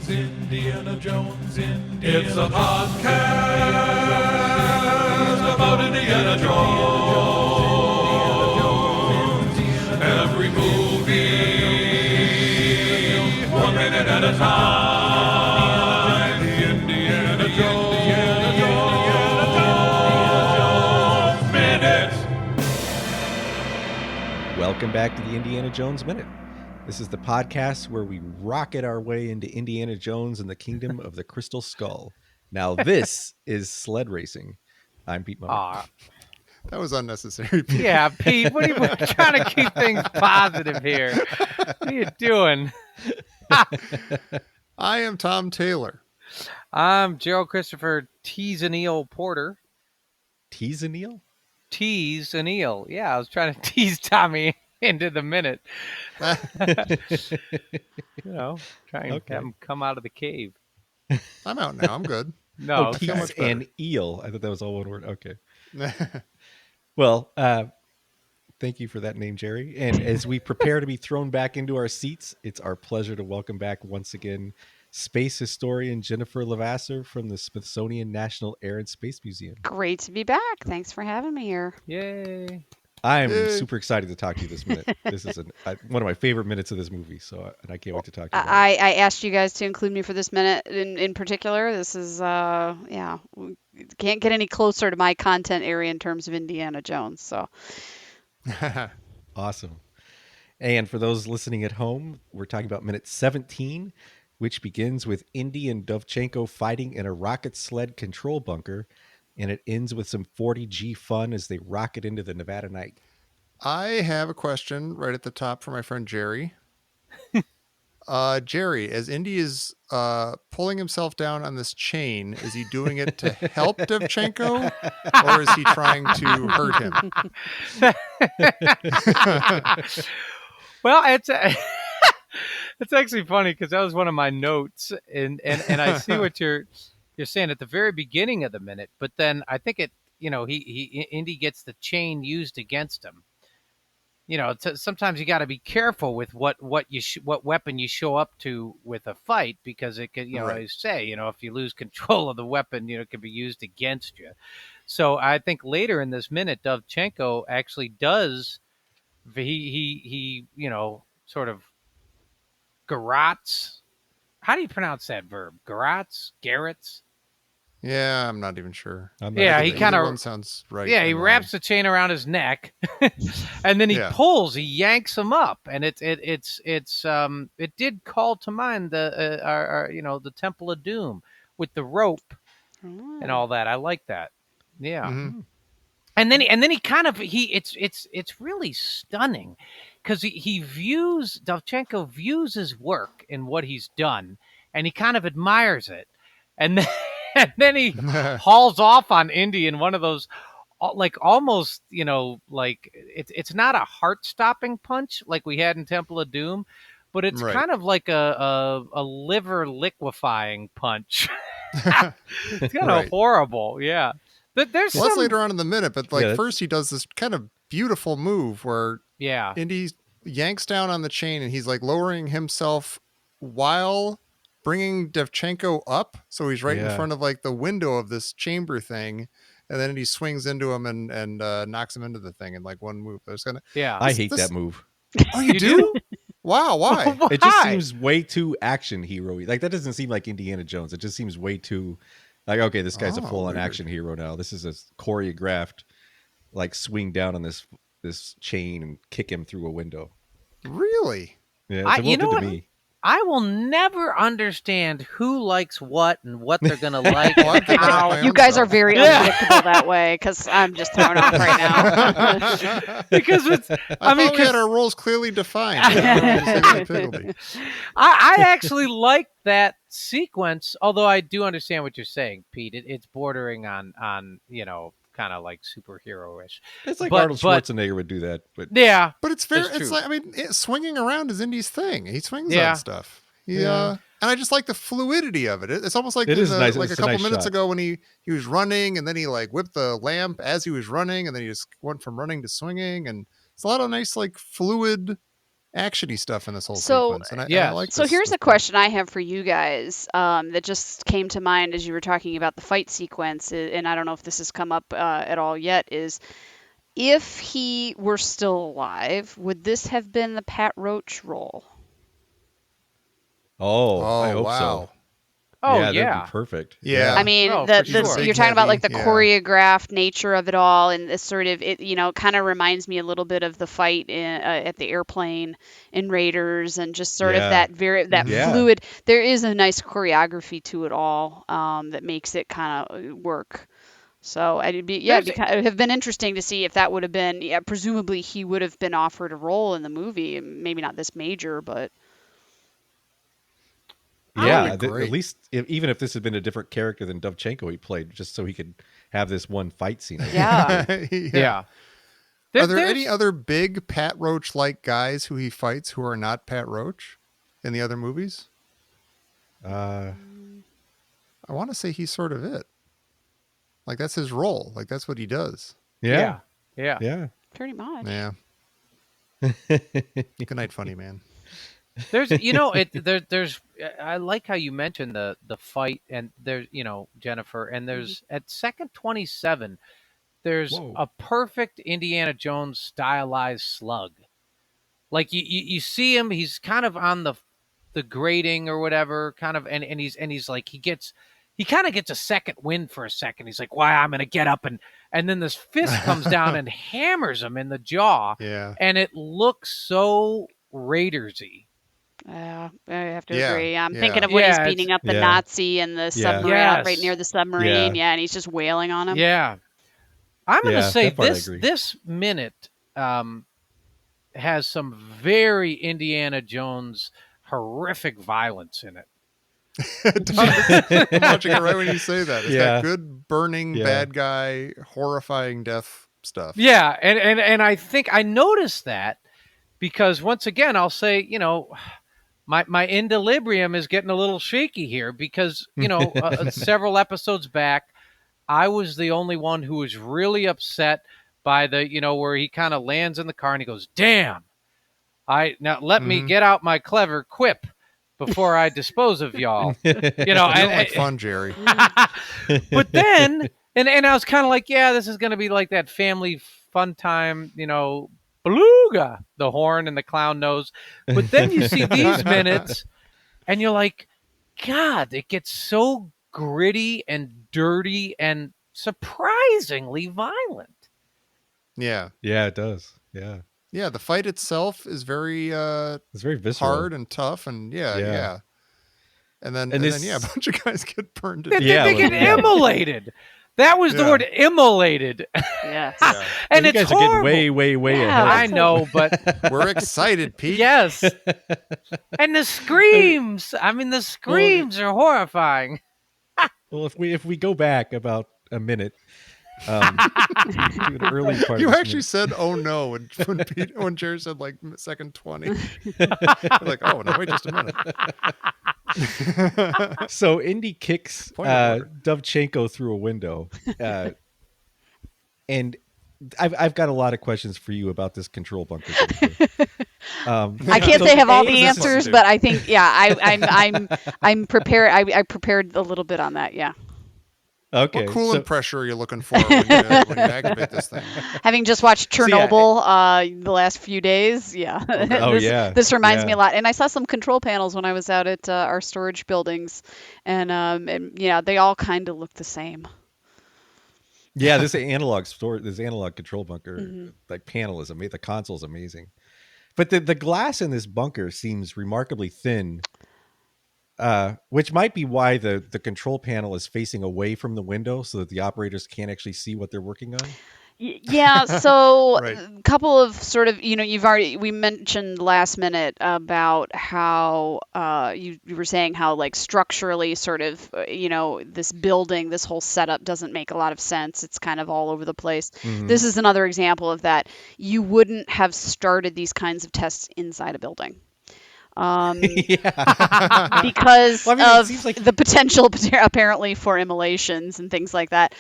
Indiana Jones, Indiana It's a podcast about Indiana Jones. Every movie, 1 minute at a time. Indiana Jones Minute. Welcome back to the Indiana Jones Minute. This is the podcast where we rocket our way into Indiana Jones and the Kingdom of the Crystal Skull. Now, this is sled racing. I'm Pete Mummer. That was unnecessary, Pete. Yeah, Pete, what are you trying to keep things positive here? What are you doing? I am Tom Taylor. I'm Gerald Christopher Tease-Anil Porter. Tease-Anil? Tease-Anil. Yeah, I was trying to tease Tommy into the minute. Trying to have him come out of the cave. I'm out now. I'm good. No, Tease and eel. I thought that was all one word. Okay. Well, thank you for that name, Jerry. And as we prepare to be thrown back into our seats, it's our pleasure to welcome back once again space historian Jennifer Levasseur from the Smithsonian National Air and Space Museum. Great to be back. Thanks for having me here. Yay. I'm super excited to talk to you this minute. This is one of my favorite minutes of this movie, and I can't wait to talk to you about it. I asked you guys to include me for this minute in particular. This is, we can't get any closer to my content area in terms of Indiana Jones. So Awesome. And for those listening at home, we're talking about minute 17, which begins with Indy and Dovchenko fighting in a rocket sled control bunker. And it ends with some 40G fun as they rocket into the Nevada night. I have a question right at the top for my friend Jerry. Jerry, as Indy is pulling himself down on this chain, is he doing it to help Dovchenko, or is he trying to hurt him? Well, it's actually funny because that was one of my notes, and I see what you're saying at the very beginning of the minute, but then I think Indy gets the chain used against him. Sometimes you got to be careful with what weapon you show up to with a fight, because it could, Right. as say, if you lose control of the weapon, it can be used against you. So I think later in this minute, Dovchenko actually does, he sort of garrots. How do you pronounce that verb? Garrots? Yeah, I'm not even sure. Yeah, he kind of sounds right. Yeah, he wraps the chain around his neck, and then he yanks him up, and it did call to mind the Temple of Doom with the rope and all that. I like that. Yeah. Mm-hmm. And then he kind of it's really stunning because Dovchenko views his work and what he's done, and he kind of admires it, and then he hauls off on Indy in one of those almost it's not a heart-stopping punch like we had in Temple of Doom, but it's kind of like a liver liquefying punch. It's kind of horrible, yeah. But there's that's later on in the minute, but first he does this kind of beautiful move where Indy yanks down on the chain and he's like lowering himself while bringing Dovchenko up, so he's right in front of like the window of this chamber thing, and then he swings into him and knocks him into the thing in like one move. I hate that move. Oh, you do? Wow, why? Why? It just seems way too action hero-y. Like, that doesn't seem like Indiana Jones. It just seems way too like, okay, this guy's a full-on action hero now. This is a choreographed like swing down on this chain and kick him through a window. Really? Yeah, it's to me. I will never understand who likes what and what they're going to like. You guys are very unpredictable that way, because I'm just thrown off right now. Because I thought we had our roles clearly defined. I actually like that sequence, although I do understand what you're saying, Pete. It's bordering on kind of like superhero-ish. It's like Arnold Schwarzenegger would do that, but yeah, but it's fair. It's like, swinging around is Indy's thing. He swings on stuff. And I just like the fluidity of it. It's almost like nice. Like a couple minutes ago when he was running and then he like whipped the lamp as he was running, and then he just went from running to swinging, and it's a lot of nice like fluid actiony stuff in this whole sequence. And I like so this, here's this a question I have for you guys that just came to mind as you were talking about the fight sequence, and I don't know if this has come up at all yet, is if he were still alive, would this have been the Pat Roach role? I hope so. Oh, that'd be perfect. Yeah. I mean, sure. you're talking about like the Yeah. choreographed nature of it all, and this sort of kind of reminds me a little bit of the fight at the airplane in Raiders, and just sort of that fluid. There is a nice choreography to it all that makes it kind of work. So it'd have been interesting to see if that would have been. Yeah, presumably he would have been offered a role in the movie, maybe not this major, but. Yeah, at least even if this had been a different character than Dovchenko he played, just so he could have this one fight scene. Yeah. Are there any other big Pat Roach-like guys who he fights who are not Pat Roach in the other movies? I want to say he's sort of it. Like, that's his role. Like, that's what he does. Yeah. Pretty much. Yeah. Good night, funny man. There's, there's. I like how you mentioned the fight, and there's, Jennifer, and there's at second 27, there's a perfect Indiana Jones stylized slug. Like you see him, he's kind of on the grating or whatever, kind of, and he's like he kind of gets a second wind for a second. He's like, "Why, I'm gonna get up," and then this fist comes down and hammers him in the jaw. Yeah, and it looks so Raiders-y. I have to agree. I'm thinking of when he's beating up the Nazi and the submarine out right near the submarine. Yeah, and he's just wailing on him. Yeah. I'm going to say this minute has some very Indiana Jones horrific violence in it. I'm watching it right when you say that. It's got good burning, bad guy, horrifying death stuff. Yeah, and I think I noticed that because once again, I'll say, my equilibrium is getting a little shaky here because, several episodes back, I was the only one who was really upset by the, where he kind of lands in the car and he goes, "Damn, now let me get out my clever quip before I dispose of y'all." Like fun, Jerry. But then, and I was kind of like, yeah, this is going to be like that family fun time, beluga, the horn and the clown nose. But then you see these minutes and you're like, God, it gets so gritty and dirty and surprisingly violent. Yeah. Yeah, it does. Yeah. Yeah, the fight itself is very it's very visceral, hard and tough, and yeah. And then a bunch of guys get burned. They get immolated. That was the word, immolated. Yes. And you it's guys horrible. are getting way ahead. I know, but we're excited, Pete. Yes. And the screams. I mean, the screams are horrifying. Well, if we go back about a minute, to the early part. You actually said, "Oh no," when Jerry said like second 20. Like, "Oh no, wait just a minute." So Indy kicks Dovchenko through a window, and I've got a lot of questions for you about this control bunker. I can't say I have all the answers, but I think I'm prepared. I prepared a little bit on that. Yeah. Okay. What coolant pressure are you looking for when you activate this thing? Having just watched Chernobyl the last few days, yeah. Okay. This reminds me a lot. And I saw some control panels when I was out at our storage buildings, and they all kind of look the same. Yeah, this analog control bunker like panel is amazing. The console is amazing, but the glass in this bunker seems remarkably thin. Which might be why the control panel is facing away from the window so that the operators can't actually see what they're working on. Yeah, so a couple of sort of, we mentioned last minute about how you were saying how like structurally sort of, this building, this whole setup doesn't make a lot of sense. It's kind of all over the place. Mm-hmm. This is another example of that. You wouldn't have started these kinds of tests inside a building. Because of the potential apparently for immolations and things like that.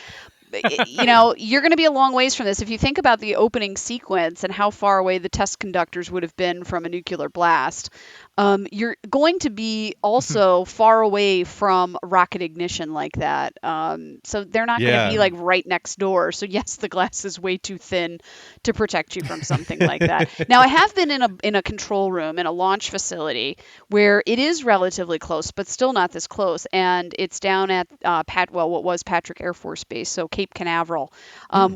you're going to be a long ways from this. If you think about the opening sequence and how far away the test conductors would have been from a nuclear blast, you're going to be also far away from rocket ignition like that. So they're not going to be like right next door. So yes, the glass is way too thin to protect you from something like that. Now, I have been in a control room in a launch facility where it is relatively close, but still not this close. And it's down at what was Patrick Air Force Base, so Cape Canaveral,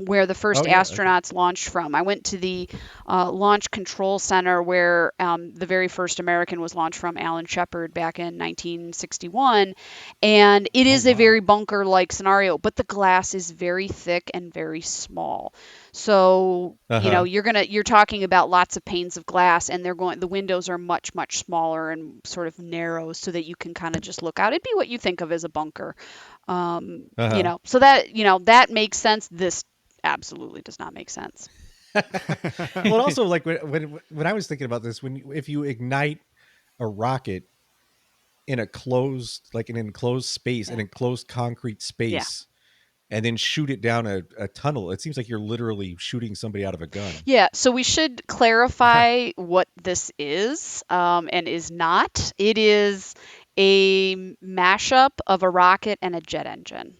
where the first astronauts launched from. I went to the launch control center where the very first American was launched from, Alan Shepard, back in 1961. And it is a very bunker-like scenario, but the glass is very thick and very small. So, you're talking about lots of panes of glass, and the windows are much, much smaller and sort of narrow so that you can kind of just look out. It'd be what you think of as a bunker. So that makes sense. This absolutely does not make sense. Well, also, like when I was thinking about this, if you ignite a rocket in an enclosed space, an enclosed concrete space, and then shoot it down a tunnel, it seems like you're literally shooting somebody out of a gun. Yeah, so we should clarify what this is and is not. It is a mashup of a rocket and a jet engine.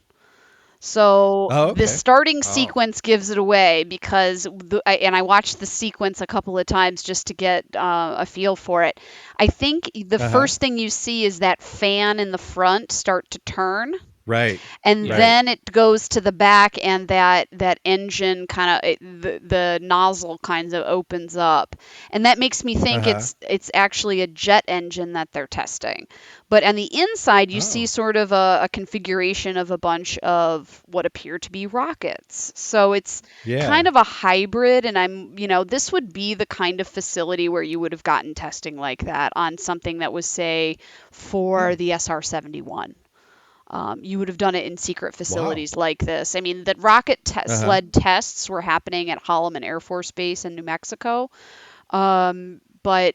So the starting sequence gives it away because, I watched the sequence a couple of times just to get a feel for it. I think the first thing you see is that fan in the front start to turn. Right. And then it goes to the back, and that engine the nozzle kind of opens up. And that makes me think it's actually a jet engine that they're testing. But on the inside, you see sort of a configuration of a bunch of what appear to be rockets. So it's kind of a hybrid, and this would be the kind of facility where you would have gotten testing like that on something that was, say, for the SR-71. You would have done it in secret facilities like this. I mean, the rocket sled tests were happening at Holloman Air Force Base in New Mexico. But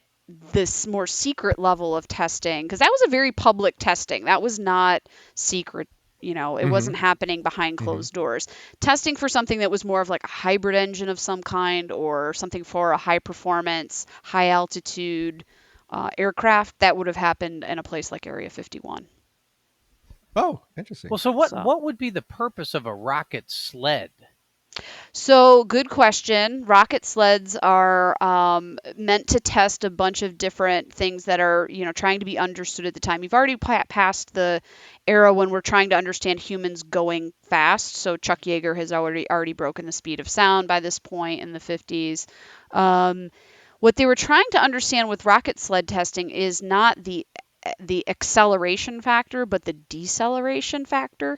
this more secret level of testing, because that was a very public testing. That was not secret. It wasn't happening behind closed doors. Testing for something that was more of like a hybrid engine of some kind, or something for a high performance, high altitude aircraft, that would have happened in a place like Area 51. Oh, interesting. Well, so what would be the purpose of a rocket sled? So, good question. Rocket sleds are meant to test a bunch of different things that are, trying to be understood at the time. You've already passed the era when we're trying to understand humans going fast. So Chuck Yeager has already broken the speed of sound by this point in the 50s. What they were trying to understand with rocket sled testing is not the acceleration factor, but the deceleration factor.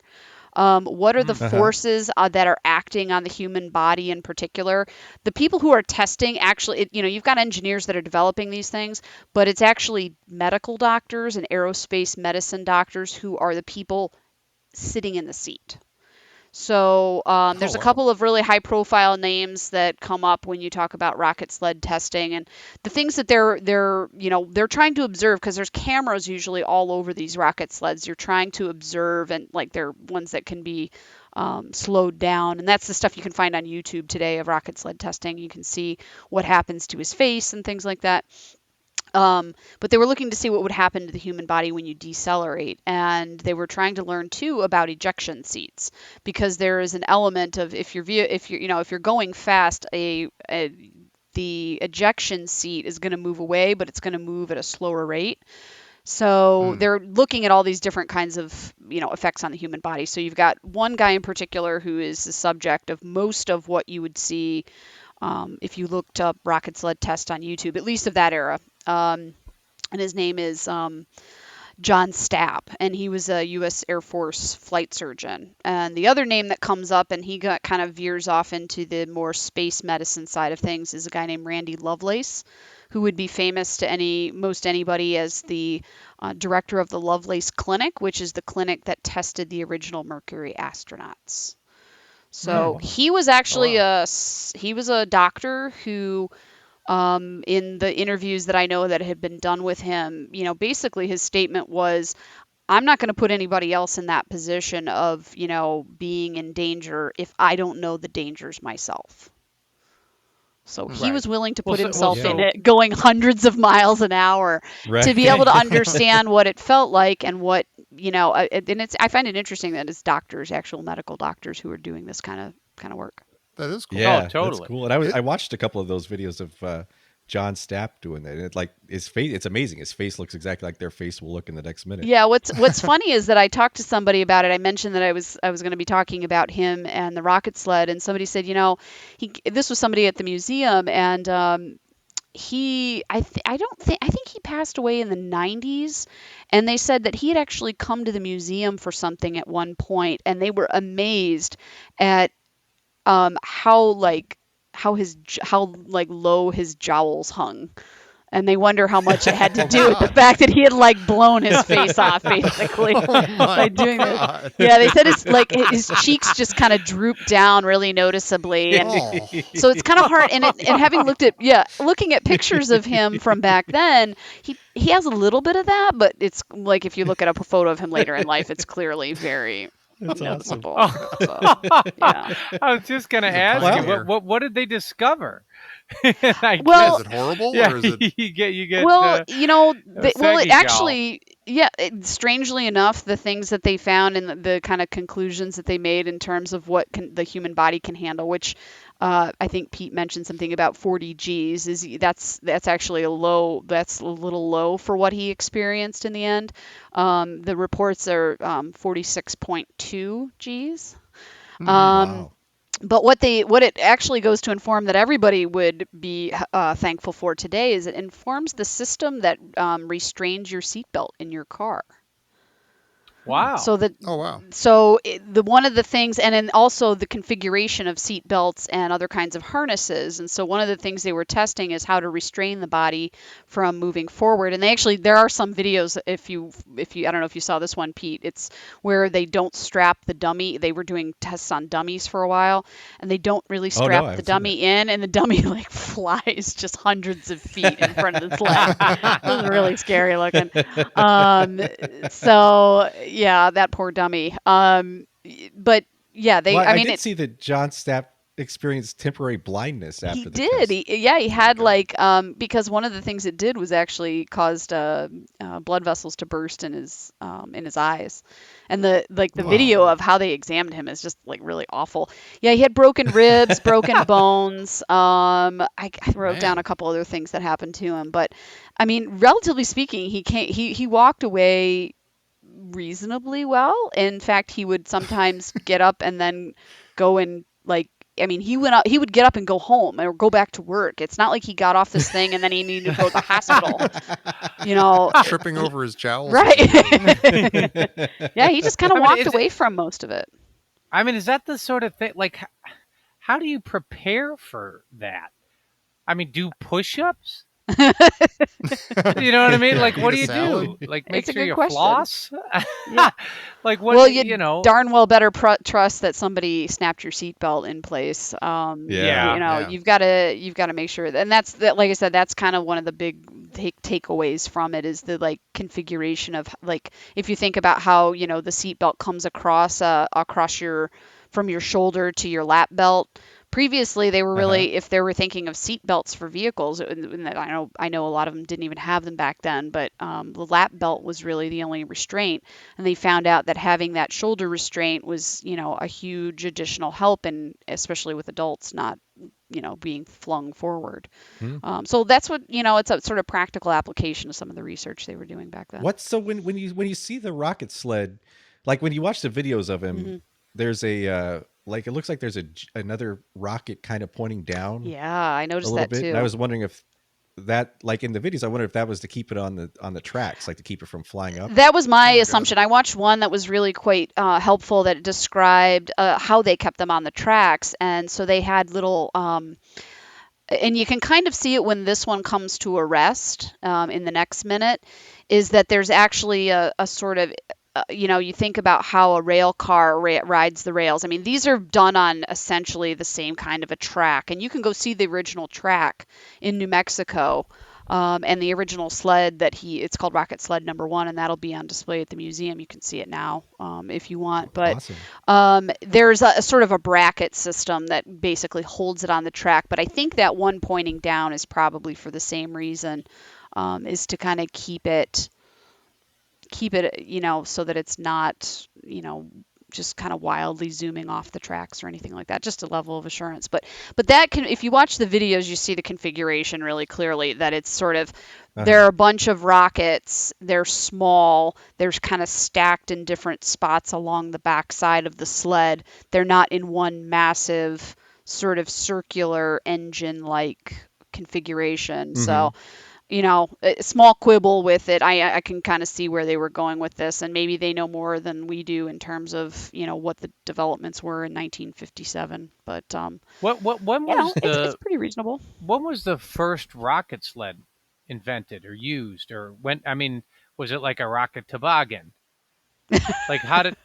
What are the forces that are acting on the human body in particular? The people who are testing, actually, you've got engineers that are developing these things, but it's actually medical doctors and aerospace medicine doctors who are the people sitting in the seat. So there's a couple of really high-profile names that come up when you talk about rocket sled testing, and the things that they're trying to observe, because there's cameras usually all over these rocket sleds. You're trying to observe, and like they're ones that can be slowed down, and that's the stuff you can find on YouTube today of rocket sled testing. You can see what happens to his face and things like that. But they were looking to see what would happen to the human body when you decelerate, and they were trying to learn too about ejection seats, because there is an element of if you're going fast, the ejection seat is going to move away, but it's going to move at a slower rate. So they're looking at all these different kinds of effects on the human body. So you've got one guy in particular who is the subject of most of what you would see if you looked up rocket sled test on YouTube, at least of that era. And his name is John Stapp, and he was a U.S. Air Force flight surgeon. And the other name that comes up, and he kind of veers off into the more space medicine side of things, is a guy named Randy Lovelace, who would be famous to most anybody as the director of the Lovelace Clinic, which is the clinic that tested the original Mercury astronauts. So he was actually he was a doctor who, in the interviews that I know that had been done with him, basically his statement was, I'm not going to put anybody else in that position of, being in danger if I don't know the dangers myself. So he was willing to put himself in it, going hundreds of miles an hour to be able to understand what it felt like and what, and I find it interesting that it's doctors, actual medical doctors, who are doing this kind of work. That is cool. Yeah, totally. That's cool. And I watched a couple of those videos of John Stapp doing that. And his face, it's amazing. His face looks exactly like their face will look in the next minute. Yeah, what's funny is that I talked to somebody about it. I mentioned that I was going to be talking about him and the rocket sled, and somebody said, this was somebody at the museum, and I think he passed away in the 90s, and they said that he had actually come to the museum for something at one point, and they were amazed at how low his jowls hung, and they wonder how much it had to do with the fact that he had blown his face off basically by doing this. Yeah, they said it's like his cheeks just kind of drooped down really noticeably, and so it's kind of hard. And having looking at pictures of him from back then, he has a little bit of that, but it's like if you look at a photo of him later in life, it's clearly very. That's noticeable. awesome. So, yeah. I was just going to ask you, what did they discover? Is it horrible? Yeah, or is it... you get. It actually, strangely enough, the things that they found and the kind of conclusions that they made in terms of what the human body can handle, which I think Pete mentioned something about 40 Gs. That's actually that's a little low for what he experienced in the end. The reports are 46.2 Gs. Wow. But what it actually goes to inform that everybody would be thankful for today is it informs the system that restrains your seatbelt in your car. Wow. So wow. So one of the things, and then also the configuration of seat belts and other kinds of harnesses. And so one of the things they were testing is how to restrain the body from moving forward. And there are some videos, if you I don't know if you saw this one, Pete, it's where they don't strap the dummy. They were doing tests on dummies for a while, and they don't really strap the dummy in, and the dummy flies just hundreds of feet in front of the sled. It was really scary looking. So yeah, that poor dummy. But yeah, I did see that John Stapp experienced temporary blindness after the test. He had because one of the things it did was actually caused blood vessels to burst in his eyes, and the video of how they examined him is just really awful. Yeah, he had broken ribs, broken bones. I wrote down a couple other things that happened to him, but I mean, relatively speaking, he walked away reasonably well. In fact, he would sometimes get up and then go and he would get up and go home or go back to work. It's not like he got off this thing and then he needed to go to the hospital, tripping over his jowls. Right. Yeah, he just kind of walked away from most of it. I mean, is that the sort of thing, how do you prepare for that? I mean, do push-ups? You know what I mean? What do you do? Make sure you floss? Yeah. What? Well, you darn well better trust that somebody snapped your seatbelt in place. You've got to make sure, and that's like I said, that's kind of one of the big takeaways from it is the configuration of if you think about how the seatbelt comes across from your shoulder to your lap belt. Previously, they were really, if they were thinking of seat belts for vehicles, and I know a lot of them didn't even have them back then, but the lap belt was really the only restraint. And they found out that having that shoulder restraint was, a huge additional help, and especially with adults not, being flung forward. So that's what, it's a sort of practical application of some of the research they were doing back then. So when you see the rocket sled, when you watch the videos of him, there's a it looks like there's another rocket kind of pointing down. Yeah, I noticed that bit. too. And I was wondering if that, in the videos, I wondered if that was to keep it on the tracks, to keep it from flying up. That was my assumption. I watched one that was really quite helpful that described how they kept them on the tracks, and so they had little. And you can kind of see it when this one comes to a rest in the next minute, is that there's actually a sort of. You think about how a rail car rides the rails. I mean, these are done on essentially the same kind of a track. And you can go see the original track in New Mexico And the original sled it's called Rocket Sled #1, and that'll be on display at the museum. You can see it now if you want. But awesome. There's a sort of a bracket system that basically holds it on the track. But I think that one pointing down is probably for the same reason, is to kind of keep it, so that it's not, just kind of wildly zooming off the tracks or anything like that, just a level of assurance. But that if you watch the videos, you see the configuration really clearly, that it's sort of, there are a bunch of rockets, they're small, they're kind of stacked in different spots along the back side of the sled. They're not in one massive sort of circular engine-like configuration. Mm-hmm. So, a small quibble with it. I can kind of see where they were going with this, and maybe they know more than we do in terms of, what the developments were in 1957. But when was it's pretty reasonable. When was the first rocket sled invented or used, or when? I mean, was it like a rocket toboggan? Like, how did?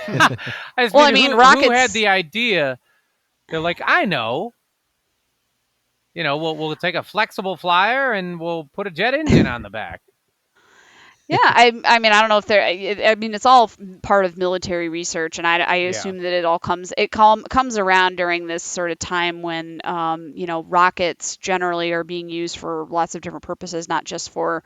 Rockets. Who had the idea? They're like, I know. We'll take a flexible flyer and we'll put a jet engine on the back. Yeah, I don't know if it's all part of military research, and I assume that it all comes around during this sort of time when, rockets generally are being used for lots of different purposes, not just for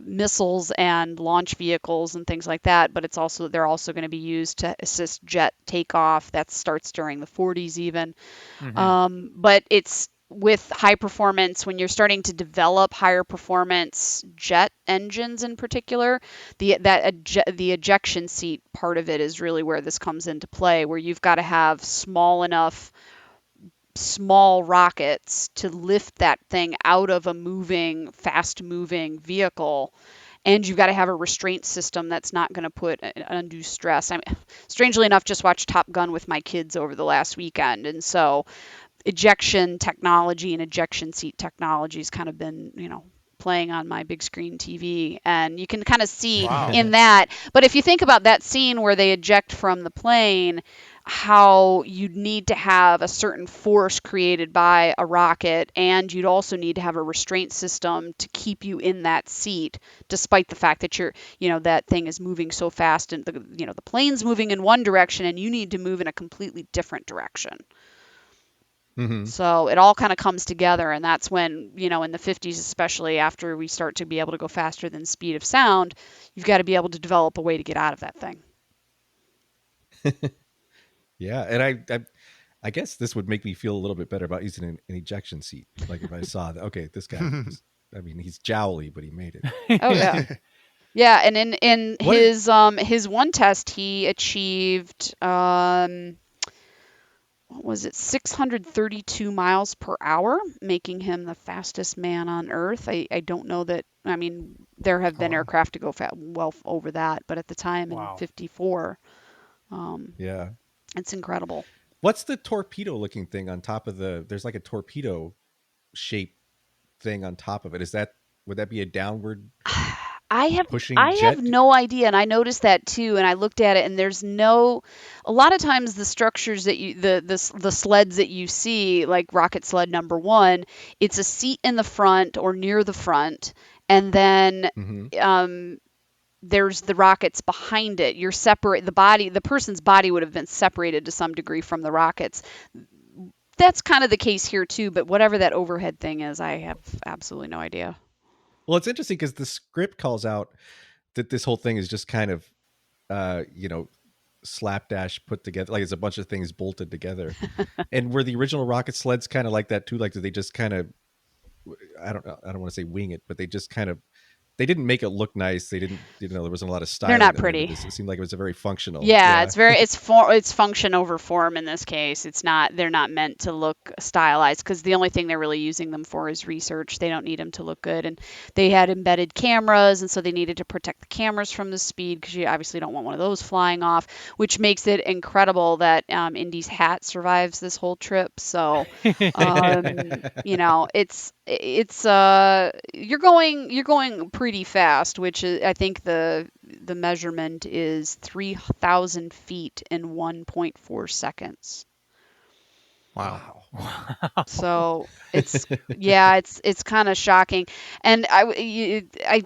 missiles and launch vehicles and things like that, but they're also going to be used to assist jet takeoff. That starts during the 40s even. Mm-hmm. But it's with high performance, when you're starting to develop higher performance jet engines in particular, the ejection seat part of it is really where this comes into play, where you've got to have small rockets to lift that thing out of a fast moving vehicle. And you've got to have a restraint system that's not going to put undue stress. Strangely enough, just watched Top Gun with my kids over the last weekend, and so ejection technology and ejection seat technology has kind of been, playing on my big screen TV, and you can kind of see in that. But if you think about that scene where they eject from the plane, how you'd need to have a certain force created by a rocket, and you'd also need to have a restraint system to keep you in that seat, despite the fact that that thing is moving so fast, and the plane's moving in one direction and you need to move in a completely different direction. Mm-hmm. So it all kind of comes together, and that's when, in the 50s, especially after we start to be able to go faster than speed of sound, you've got to be able to develop a way to get out of that thing. Yeah, and I guess this would make me feel a little bit better about using an ejection seat. Like if I saw that, okay, this guy, he's jowly, but he made it. Oh yeah, yeah. And in his one test, he achieved. What was it, 632 miles per hour, making him the fastest man on Earth. I don't know that, there have been aircraft to go well over that, but at the time in 54, yeah, it's incredible. What's the torpedo looking thing on top of there's like a torpedo shaped thing on top of it. Would that be a downward I have no idea, and I noticed that too. And I looked at it, and a lot of times the structures that the sleds that you see, like Rocket Sled #1, it's a seat in the front or near the front, and then there's the rockets behind it. You're separate. The person's body would have been separated to some degree from the rockets. That's kind of the case here too. But whatever that overhead thing is, I have absolutely no idea. Well, it's interesting because the script calls out that this whole thing is just kind of, slapdash put together. Like it's a bunch of things bolted together. And were the original rocket sleds kind of like that too? Like, did they just kind of, I don't want to say wing it, but they just kind of, they didn't make it look nice. They didn't, there wasn't a lot of style. They're not pretty. It seemed like it was a very functional. Yeah. It's function over form in this case. They're not meant to look stylized, because the only thing they're really using them for is research. They don't need them to look good. And they had embedded cameras, and so they needed to protect the cameras from the speed, because you obviously don't want one of those flying off, which makes it incredible that Indy's hat survives this whole trip. So, it's you're going pretty fast, which is, I think the measurement is 3,000 feet in 1.4 seconds. Wow. So it's it's kind of shocking, and I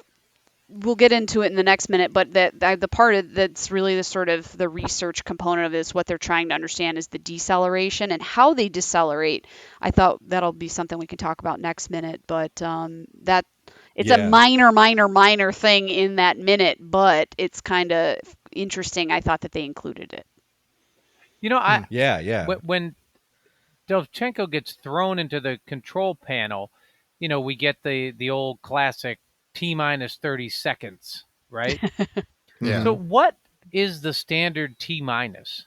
we'll get into it in the next minute, but the part that's really the sort of the research component of this, what they're trying to understand is the deceleration and how they decelerate. I thought that'll be something we can talk about next minute, but that it's a minor thing in that minute, but it's kind of interesting. I thought that they included it. You know, when Dovchenko gets thrown into the control panel, you know, we get the old classic T-minus 30 seconds, right? Yeah. So what is the standard T-minus?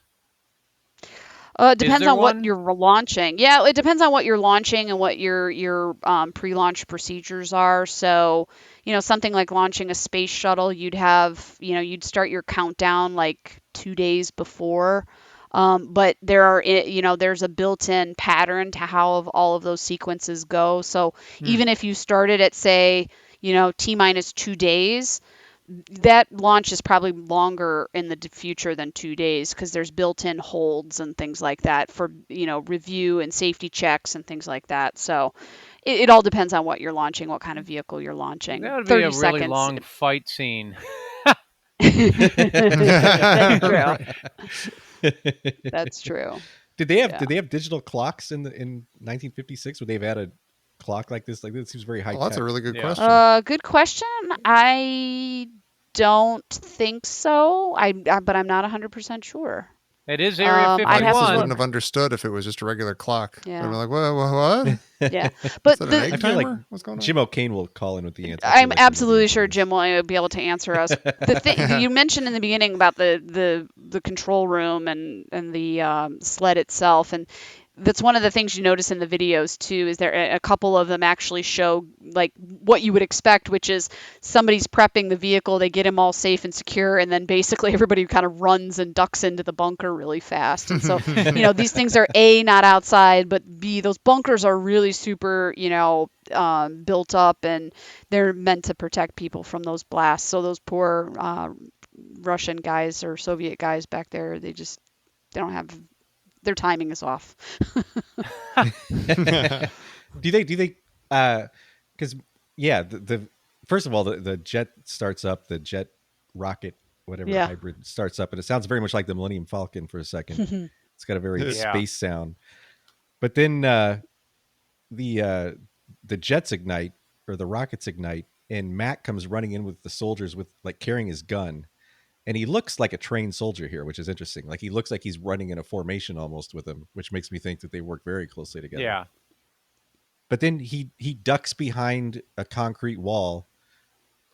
It depends on what you're launching. Yeah, it depends on what you're launching and what your pre-launch procedures are. So, you know, something like launching a space shuttle, you'd start your countdown like 2 days before. But there's a built-in pattern to how all of those sequences go. So even if you started at, say, T-minus 2 days, that launch is probably longer in the future than 2 days because there's built-in holds and things like that for, review and safety checks and things like that. So it all depends on what you're launching, what kind of vehicle you're launching. That would be a really long fight scene. That's true. That's true. Did they have digital clocks in 1956? Would they have had a clock like this? Like, this seems very high tech. That's a really good question. Good question. I don't think so. But I'm not 100% sure. It is Area 51. I guess I wouldn't have understood if it was just a regular clock. Yeah. I'd be like, what? Yeah. But I feel like what's going on? Jim O'Kane will call in with the answer. I'm absolutely sure Jim will be able to answer us. The thing you mentioned in the beginning about the control room and the sled itself, and that's one of the things you notice in the videos too, is there a couple of them actually show like what you would expect, which is somebody's prepping the vehicle, they get him all safe and secure, and then basically everybody kind of runs and ducks into the bunker really fast. And so, these things are A, not outside, but B, those bunkers are really super, built up, and they're meant to protect people from those blasts. So those poor Russian guys or Soviet guys back there, they don't have, their timing is off. Do they because the first of all, the jet starts up, the jet rocket, whatever hybrid starts up, and it sounds very much like the Millennium Falcon for a second. It's got a very space sound. But then the jets ignite, or the rockets ignite, and Mac comes running in with the soldiers with like carrying his gun. And he looks like a trained soldier here, which is interesting. Like, he looks like he's running in a formation almost with him, which makes me think that they work very closely together. Yeah. But then he ducks behind a concrete wall,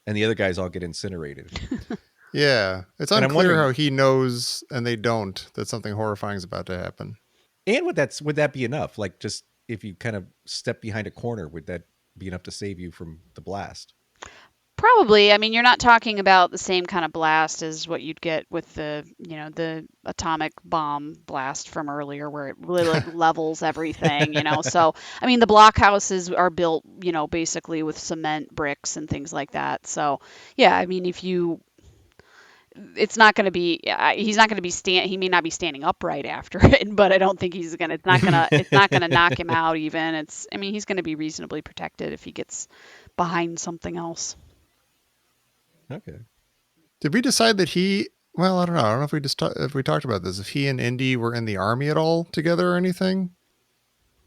and the other guys all get incinerated. Yeah. It's unclear how he knows and they don't that something horrifying is about to happen. And would that be enough? Like, just if you kind of step behind a corner, would that be enough to save you from the blast? Probably. I mean, you're not talking about the same kind of blast as what you'd get with the atomic bomb blast from earlier, where it really like levels everything, So, I mean, the blockhouses are built, basically with cement bricks and things like that. So, yeah, I mean, it's not going to be, he's not going to be he may not be standing upright after it, but I don't think it's not going to knock him out even. He's going to be reasonably protected if he gets behind something else. Okay. Did we decide that well, I don't know. I don't know if we talked about this. If he and Indy were in the army at all together or anything?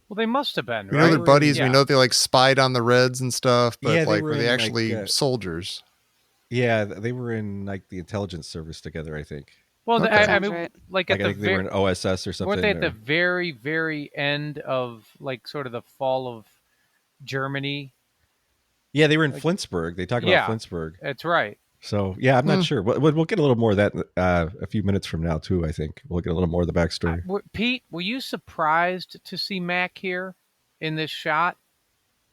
Well, they must have been, right? We know they're buddies. Yeah. We know they like spied on the Reds and stuff, but were they actually soldiers? Yeah, they were in like the intelligence service together, I think. Well, okay. I mean, right. like at I think they were in OSS or something. Weren't they at the very, very end of like sort of the fall of Germany? Yeah, they were in Flensburg. They talk about Flensburg. That's right. So, yeah, I'm not sure. We'll get a little more of that a few minutes from now, too, I think. We'll get a little more of the backstory. Pete, were you surprised to see Mac here in this shot?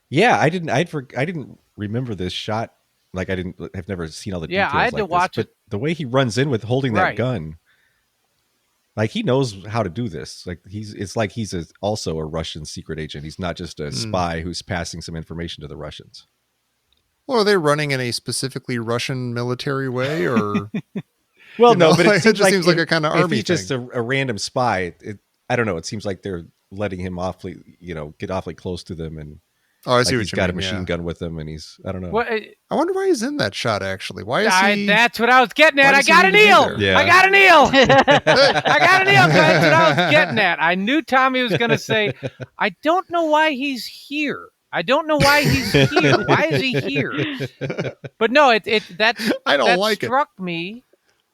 Yeah, I didn't remember this shot. Like, I've never seen all the details. Yeah, I had to watch it. But the way he runs in with holding that gun, like, he knows how to do this. Like, it's like he's also a Russian secret agent. He's not just a spy who's passing some information to the Russians. Well, are they running in a specifically Russian military way, or? Well, no, but it just seems like a kind of army thing. If he's just a random spy, I don't know. It seems like they're letting him get awfully close to them, and I see what he's you got mean, a machine gun with him, and I don't know. What, I wonder why he's in that shot. Actually, why is he? That's what I was getting at. I got an eel. Yeah. I got an eel. I got an eel. That's what I was getting at. I knew Tommy was going to say, I don't know why he's here. I don't know why he's here. Why is he here? But no, that struck me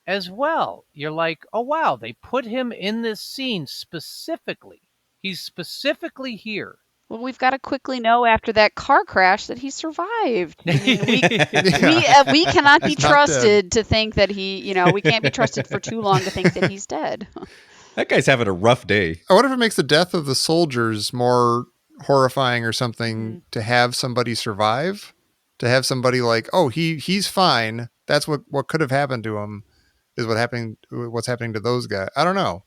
as well. You're like, oh wow, they put him in this scene specifically. He's specifically here. Well, we've got to quickly know after that car crash that he survived. I mean, we cannot be trusted to think that we can't be trusted for too long to think that he's dead. That guy's having a rough day. I wonder if it makes the death of the soldiers more horrifying or something to have somebody survive, to have somebody like, oh, he's fine. That's what could have happened to him is what's happening to those guys. I don't know.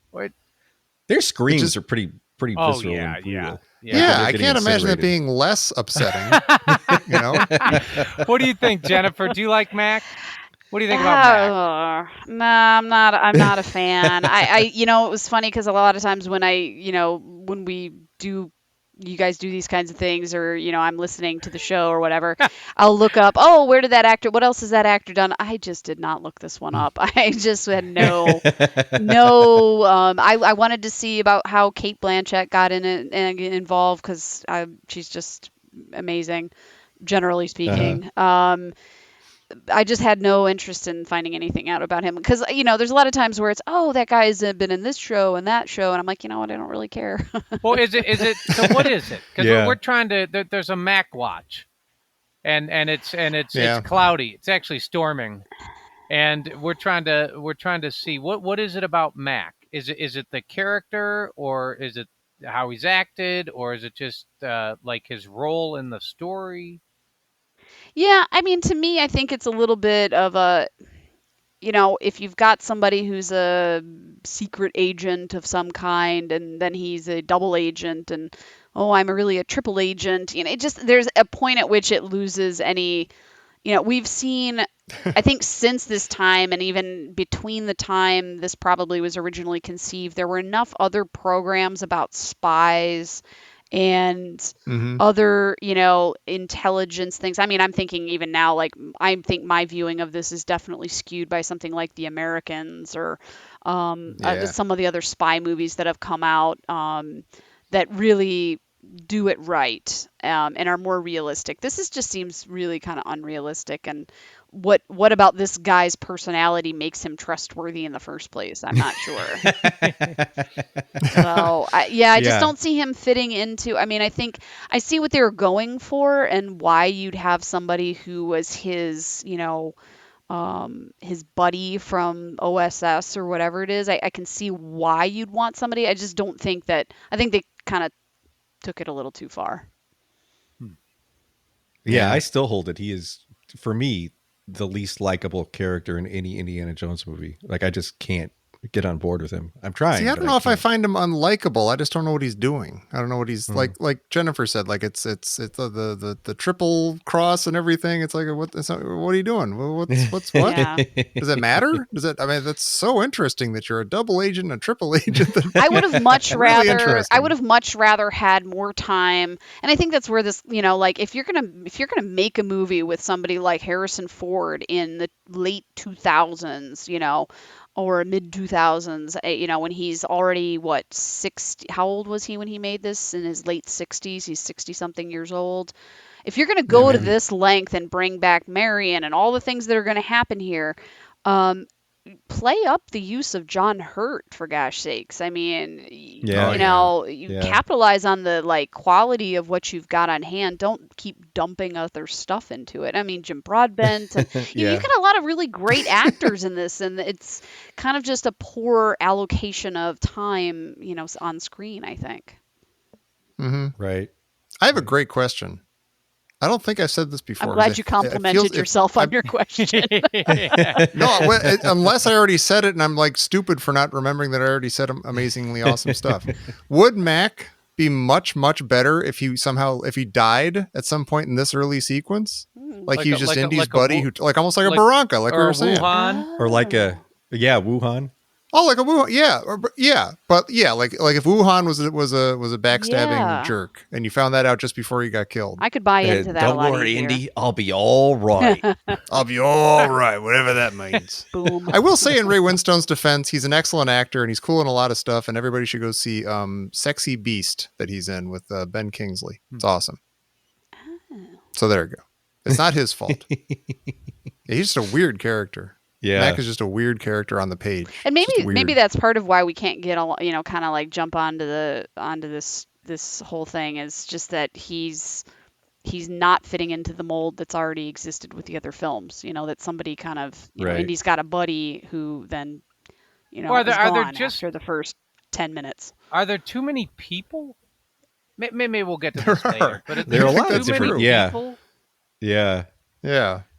Their screams are pretty visceral and brutal. Yeah, I can't imagine that being less upsetting. What do you think, Jennifer? Do you like Mac? What do you think about Mac? No, I'm not a fan. It was funny because a lot of times when you guys do these kinds of things, or I'm listening to the show or whatever, I'll look up, what else has that actor done? I just did not look this one up. I just had no I wanted to see about how Cate Blanchett got in it and involved, because she's just amazing, generally speaking. I just had no interest in finding anything out about him, because there's a lot of times where it's, that guy's been in this show and that show, and I'm like, you know what, I don't really care. Well, is it so what is it? Because we're trying to there's a Mac watch, and it's cloudy, it's actually storming, and we're trying to see what is it about Mac. Is it the character, or is it how he's acted, or is it just like his role in the story? Yeah, I mean, to me, I think it's a little bit of a, if you've got somebody who's a secret agent of some kind, and then he's a double agent, and, I'm really a triple agent, there's a point at which it loses any, we've seen, I think since this time, and even between the time this probably was originally conceived, there were enough other programs about spies and other, intelligence things. I mean, I'm thinking even now, like, I think my viewing of this is definitely skewed by something like The Americans, or some of the other spy movies that have come out that really do it right and are more realistic. This just seems really kind of unrealistic, and what about this guy's personality makes him trustworthy in the first place? I'm not sure. So I just don't see him fitting into. I mean, I think I see what they were going for and why you'd have somebody who was his, his buddy from OSS or whatever it is. I can see why you'd want somebody. I just don't think that. I think they kind of took it a little too far. Yeah, I still hold it. He is, for me, the least likable character in any Indiana Jones movie. Like, I just can't get on board with him. I'm trying. See, I don't know if I find him unlikable. I just don't know what he's doing. I don't know what he's like Jennifer said, like it's the triple cross and everything. It's like, what are you doing? What's what? Yeah. Does it matter? I mean, that's so interesting that you're a double agent and a triple agent. I would have much rather had more time. And I think that's where this, like if you're gonna make a movie with somebody like Harrison Ford in the late 2000s, or mid 2000s, when he's already 60? How old was he when he made this? In his late 60s. He's 60 something years old. If you're going to go to this length and bring back Marion and all the things that are going to happen here, play up the use of John Hurt, for gosh sakes. I mean, capitalize on the quality of what you've got on hand. Don't keep dumping other stuff into it. I mean, Jim Broadbent, and you've got a lot of really great actors in this, and it's kind of just a poor allocation of time, on screen, I think. Mm-hmm. Right. I have a great question. I don't think I've said this before. I'm glad you complimented yourself on your question. No, unless I already said it and I'm like stupid for not remembering that I already said amazingly awesome stuff. Would Mac be much, much better if he died at some point in this early sequence? Like he was just Indy's buddy who almost like a Barranca, like we were saying. Wuhan. Or like Wuhan. Oh, like a Wuhan, but like if Wuhan was a backstabbing jerk, and you found that out just before he got killed, I could buy into that. Don't a lot worry, easier. Indy, I'll be all right. I'll be all right, whatever that means. Boom. I will say, in Ray Winstone's defense, he's an excellent actor, and he's cool in a lot of stuff. And everybody should go see "Sexy Beast" that he's in with Ben Kingsley. It's awesome. Oh. So there you go. It's not his fault. He's just a weird character. Yeah, Mac is just a weird character on the page. And maybe that's part of why we can't get kind of like jump onto this whole thing, is just that he's not fitting into the mold that's already existed with the other films. That somebody kind of Indy's got a buddy who then is gone after the first 10 minutes. Are there too many people? Maybe we'll get to this later. But there are a lot of different people. Yeah.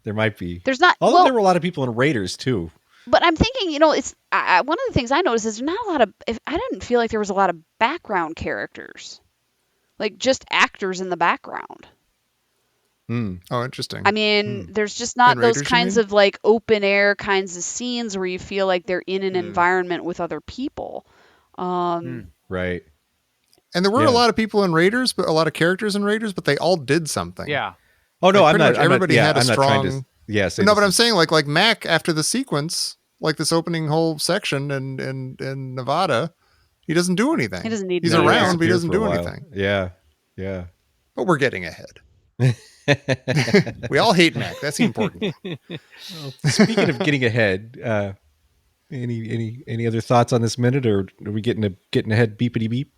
There might be. There's not. Although there were a lot of people in Raiders too. But I'm thinking, it's one of the things I noticed is there's not a lot of. I didn't feel like there was a lot of background characters, like just actors in the background. Oh, interesting. I mean, there's just not those kinds of like open air kinds of scenes where you feel like they're in an environment with other people. Right. And there were a lot of people in Raiders, but a lot of characters in Raiders, but they all did something. Yeah. Oh no, like everybody had a strong. Yes. No, but I'm saying like Mac after the sequence, like this opening whole section in Nevada, he doesn't do anything. He doesn't need. He's around, but he doesn't do anything. Yeah. But we're getting ahead. We all hate Mac. That's the important. Speaking of getting ahead, any other thoughts on this minute, or are we getting ahead? Beepity beep.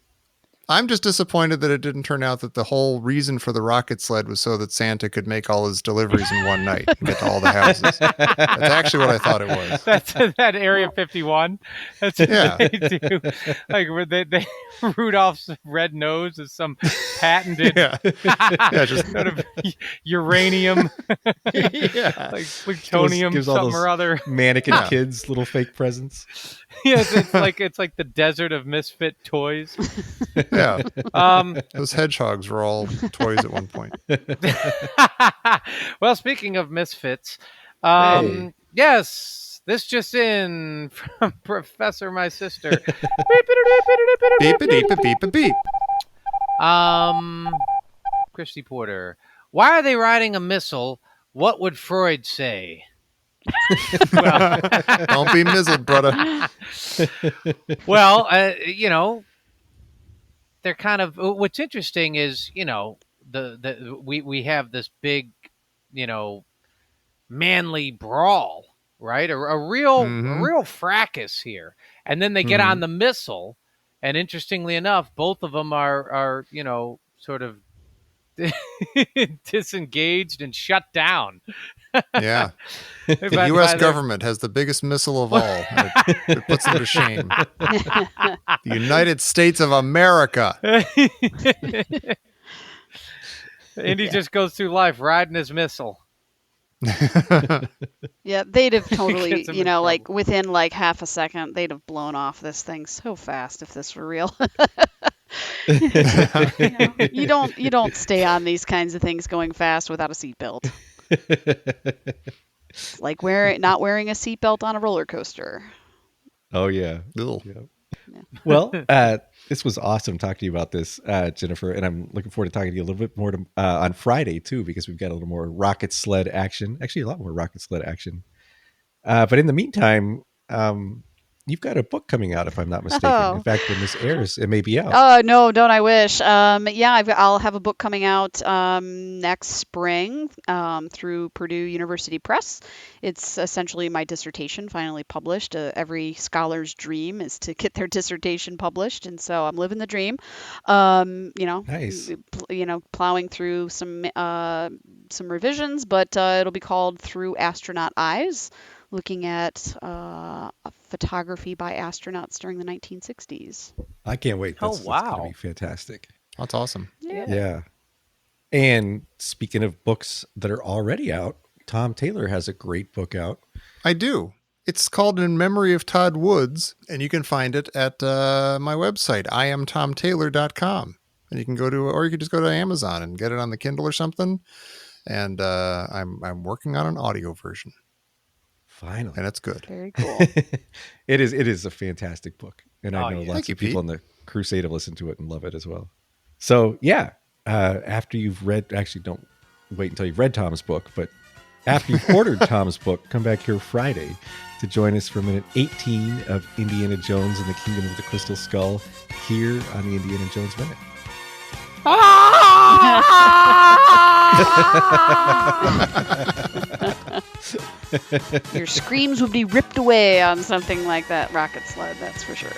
I'm just disappointed that it didn't turn out that the whole reason for the rocket sled was so that Santa could make all his deliveries in one night and get to all the houses. That's actually what I thought it was. That's that Area 51. That's what they do. Like where they Rudolph's red nose is some patented just sort of uranium, like plutonium, gives something or other. Mannequin kids little fake presents. Yes, it's like the desert of misfit toys. Yeah. Those hedgehogs were all toys at one point. Well, speaking of misfits, yes, this just in from Professor My Sister. Beep beep beep beep. Christy Porter. Why are they riding a missile? What would Freud say? Well, don't be mizzled, brother. Well, they're kind of. What's interesting is, we have this big, manly brawl, right? A real fracas here, and then they get on the missile, and interestingly enough, both of them are sort of disengaged and shut down. Yeah. The U.S. government has the biggest missile of all. It puts them to shame. The United States of America. Indy just goes through life riding his missile. Yeah, they'd have totally, like within like half a second, they'd have blown off this thing so fast if this were real. You don't stay on these kinds of things going fast without a seatbelt. It's like not wearing a seatbelt on a roller coaster. Oh yeah. Yeah. Well, this was awesome talking to you about this, Jennifer, and I'm looking forward to talking to you a little bit more on Friday too, because we've got a little more rocket sled action. Actually, a lot more rocket sled action. But in the meantime, you've got a book coming out, if I'm not mistaken. Oh. In fact, when this airs, it may be out. Oh, no, don't I wish. I'll have a book coming out next spring through Purdue University Press. It's essentially my dissertation finally published. Every scholar's dream is to get their dissertation published, and so I'm living the dream. Nice. Plowing through some revisions, but it'll be called Through Astronaut Eyes, looking at photography by astronauts during the 1960s. I can't wait. That's wow. going to be fantastic. That's awesome. Yeah. And speaking of books that are already out, Tom Taylor has a great book out. I do. It's called In Memory of Todd Woods, and you can find it at my website, iamtomtaylor.com. And you can or you could just go to Amazon and get it on the Kindle or something. And I'm working on an audio version. Finally. And it's good. Very cool. It is a fantastic book. And I know lots Thank you, of people Pete. in the Crusade have listened to it and love it as well. So, yeah, after you've read, actually, don't wait until you've read Tom's book, but after you've ordered Tom's book, come back here Friday to join us for minute 18 of Indiana Jones and the Kingdom of the Crystal Skull here on the Indiana Jones Minute. Your screams would be ripped away on something like that rocket sled, that's for sure.